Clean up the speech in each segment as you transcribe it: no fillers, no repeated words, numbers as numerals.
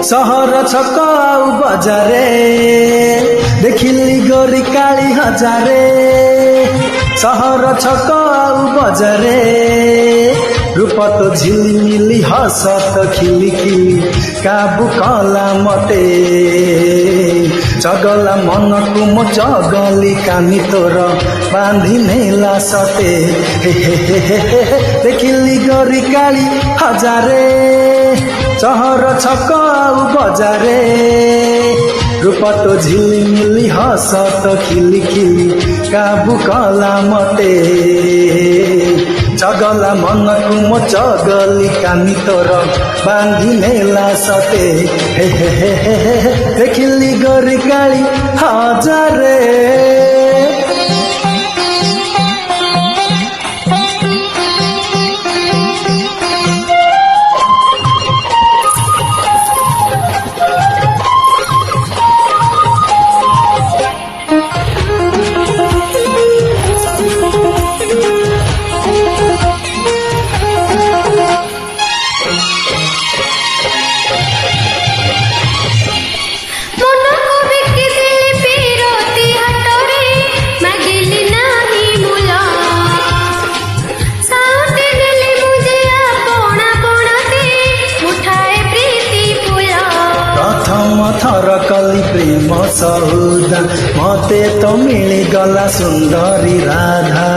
सहर छक आउ बजारे देखिली गोरी काली हजारे सहर छक आउ बजारे रूप तो झिलिमिली हसत खिलिखिली काबू कला मते चगला मन को मो चगली कानी तोर बांधी नेला सते देखिली गोरी काली हजारे सहर छक आउ बजारे रूप तो झिलिमिली हसत खिलिखिली काबू कला मते चगला मन को मो चगली कानी तोर बांधी नेला सते देखिली गोरी काली हजारे थर कली प्रेम सौदा मते तो मिलीगला सुंदरी राधा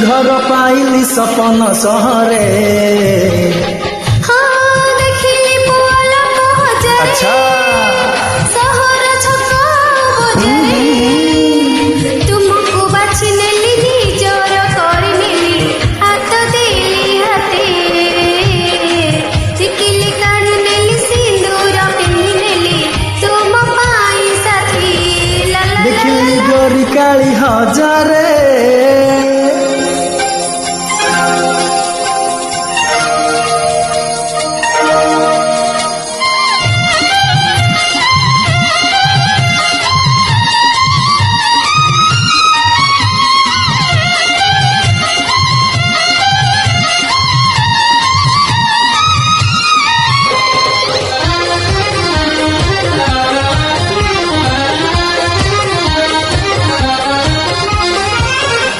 घर पाइली सपन सहरे अच्छा गोरी काली हजारे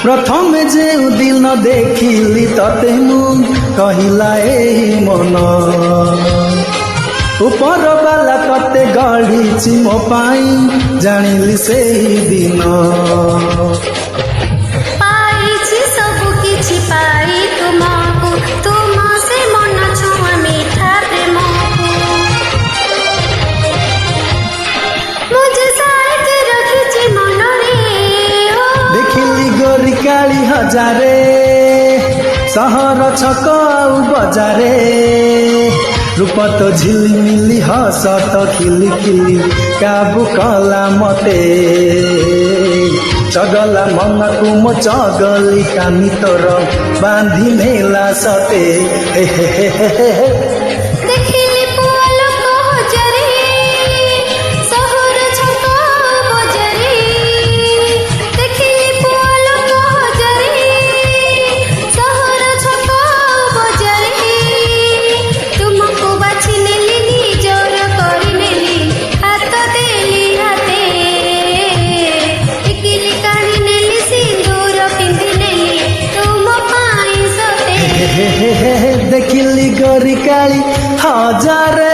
प्रथम जे दिन देखिली तते मु कहिला एही मन ऊपर वाला कते गढ़ी मो पाई जानिली सेही दिन काली हजारे सहर छक आउ बजारे रूप तो झिलिमिली हसत खिलिखिली काबू कला मते चगला मन को मो चगली कानी तोर बांधी नेला सते देखिली गोरी काली हजारे।